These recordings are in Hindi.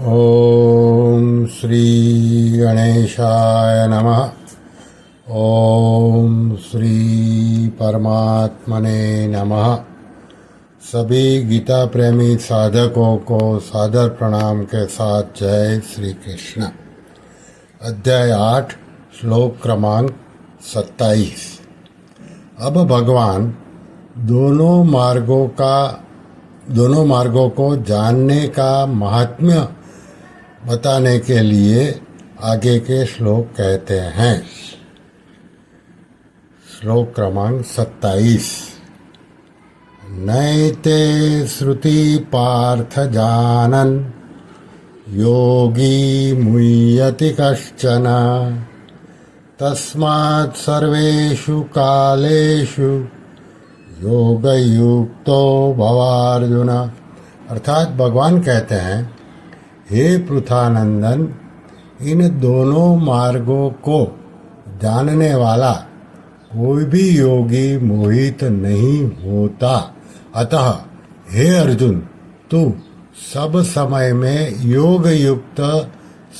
ओम श्री गणेशाय नमः। ओम श्री परमात्मने नमः। सभी गीता प्रेमी साधकों को सादर प्रणाम के साथ जय श्री कृष्ण। अध्याय 8 श्लोक क्रमांक 27। अब भगवान दोनों मार्गों को जानने का महात्म्य बताने के लिए आगे के श्लोक कहते हैं। श्लोक क्रमांक 27। नैते श्रुति पार्थ जानन् योगी मुह्यति कश्चन तस्मात् सर्वेषु कालेषु योगयुक्तो भवार्जुन। अर्थात भगवान कहते हैं, हे पृथानंदन, इन दोनों मार्गों को जानने वाला कोई भी योगी मोहित नहीं होता। अतः हे अर्जुन, तू सब समय में योग युक्त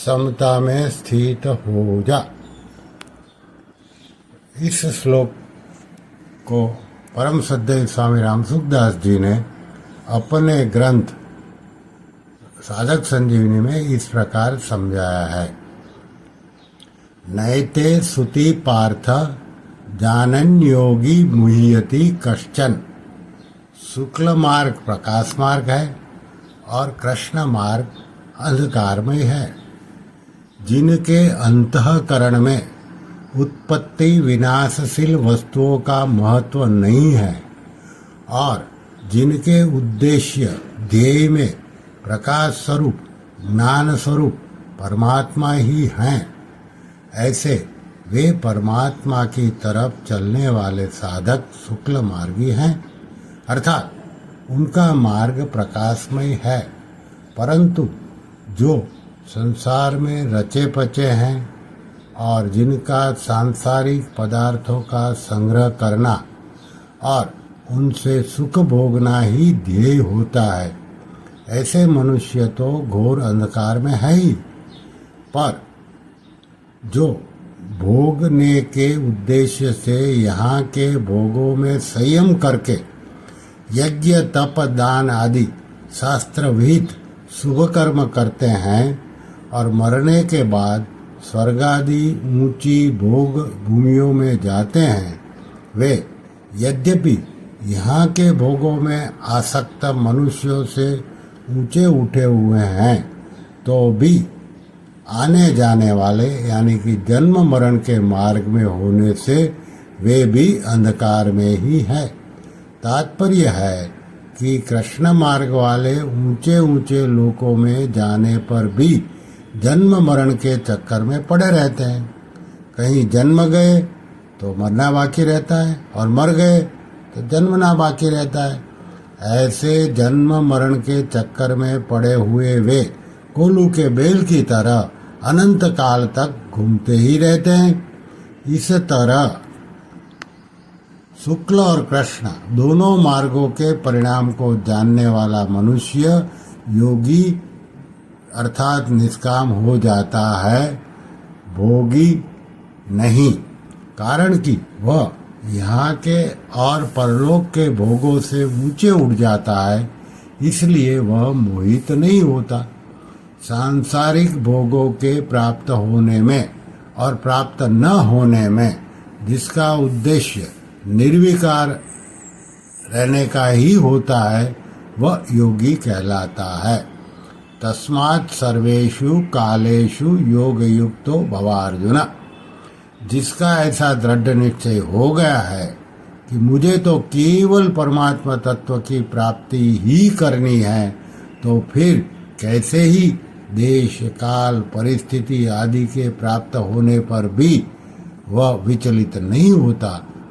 समता में स्थित हो जा। इस श्लोक को परम श्रद्धेय स्वामी राम सुखदास जी ने अपने ग्रंथ साधक संजीवनी में इस प्रकार समझाया है। नैते सुति पार्थ जानन् योगी मुह्यति कश्चन। शुक्ल मार्ग प्रकाश मार्ग है और कृष्ण मार्ग अंधकारमय है। जिनके अंतःकरण में उत्पत्ति विनाशशील वस्तुओं का महत्व नहीं है और जिनके उद्देश्य ध्येय में प्रकाश स्वरूप ज्ञान स्वरूप परमात्मा ही हैं, ऐसे वे परमात्मा की तरफ चलने वाले साधक शुक्ल मार्गी हैं। अर्थात उनका मार्ग प्रकाशमय है। परंतु जो संसार में रचे पचे हैं और जिनका सांसारिक पदार्थों का संग्रह करना और उनसे सुख भोगना ही ध्येय होता है, ऐसे मनुष्य तो घोर अंधकार में है ही। पर जो भोगने के उद्देश्य से यहाँ के भोगों में संयम करके यज्ञ तप दान आदि शास्त्र विहित शुभ कर्म करते हैं और मरने के बाद स्वर्ग आदि ऊंची भोग भूमियों में जाते हैं, वे यद्यपि यहाँ के भोगों में आसक्त मनुष्यों से ऊंचे उठे हुए हैं, तो भी आने जाने वाले यानी कि जन्म मरण के मार्ग में होने से वे भी अंधकार में ही है। तात्पर्य है कि कृष्ण मार्ग वाले ऊंचे ऊंचे लोकों में जाने पर भी जन्म मरण के चक्कर में पड़े रहते हैं। कहीं जन्म गए तो मरना बाकी रहता है और मर गए तो जन्मना बाकी रहता है। ऐसे जन्म मरण के चक्कर में पड़े हुए वे कोलू के बेल की तरह अनंत काल तक घूमते ही रहते हैं। इस तरह शुक्ल और कृष्ण दोनों मार्गों के परिणाम को जानने वाला मनुष्य योगी अर्थात निष्काम हो जाता है, भोगी नहीं। कारण कि वह यहाँ के और परलोक के भोगों से ऊंचे उठ जाता है, इसलिए वह मोहित नहीं होता। सांसारिक भोगों के प्राप्त होने में और प्राप्त न होने में जिसका उद्देश्य निर्विकार रहने का ही होता है, वह योगी कहलाता है। तस्मात् सर्वेषु कालेषु योग युक्तो भवार्जुन। जिसका ऐसा दृढ़ निश्चय हो गया है कि मुझे तो केवल परमात्मा तत्व की प्राप्ति ही करनी है, तो फिर कैसे ही देश काल परिस्थिति आदि के प्राप्त होने पर भी वह विचलित नहीं होता।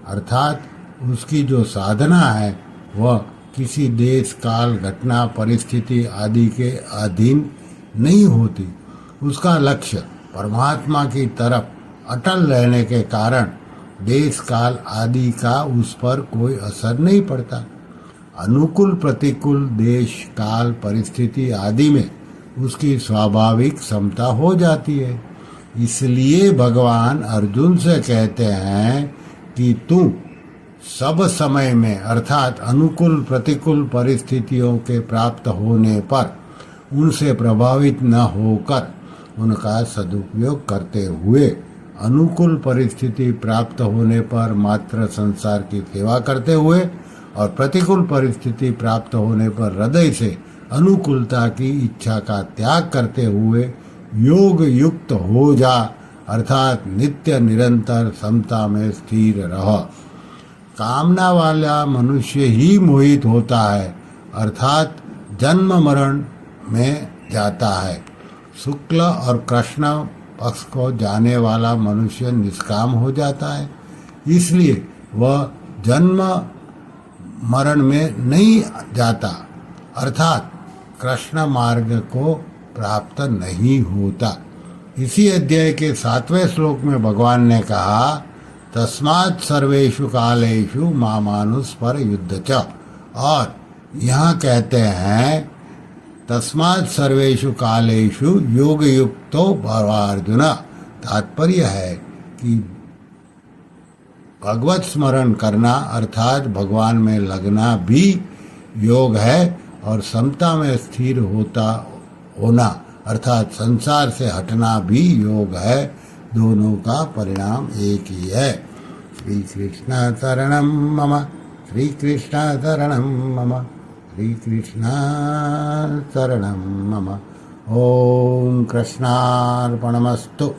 अर्थात उसकी जो साधना है वह किसी देश काल घटना परिस्थिति आदि के अधीन नहीं होती। उसका लक्ष्य परमात्मा की तरफ अटल रहने के कारण देश काल आदि का उस पर कोई असर नहीं पड़ता। अनुकूल प्रतिकूल देश काल परिस्थिति आदि में उसकी स्वाभाविक समता हो जाती है। इसलिए भगवान अर्जुन से कहते हैं कि तू सब समय में अर्थात अनुकूल प्रतिकूल परिस्थितियों के प्राप्त होने पर उनसे प्रभावित न होकर उनका सदुपयोग करते हुए अनुकूल परिस्थिति प्राप्त होने पर मात्र संसार की सेवा करते हुए और प्रतिकूल परिस्थिति प्राप्त होने पर हृदय से अनुकूलता की इच्छा का त्याग करते हुए योग युक्त हो जा अर्थात नित्य निरंतर समता में स्थिर रह। कामना वाला मनुष्य ही मोहित होता है अर्थात जन्म मरण में जाता है। शुक्ल और कृष्ण पक्ष को जाने वाला मनुष्य निष्काम हो जाता है, इसलिए वह जन्म मरण में नहीं जाता अर्थात कृष्ण मार्ग को प्राप्त नहीं होता। इसी अध्याय के 7वें श्लोक में भगवान ने कहा तस्मात् सर्वेषु कालेषु मामानुस्मर युद्ध च, और यहाँ कहते हैं तस्मात् सर्वेषु कालेषु योग युक्तो भव अर्जुन। तात्पर्य है कि भगवत स्मरण करना अर्थात भगवान में लगना भी योग है और समता में स्थिर होना अर्थात संसार से हटना भी योग है। दोनों का परिणाम एक ही है। श्री कृष्ण शरणं मम, श्री कृष्ण शरणं मम, श्री कृष्ण शरणं मम। ओम कृष्णार्पणमस्तु।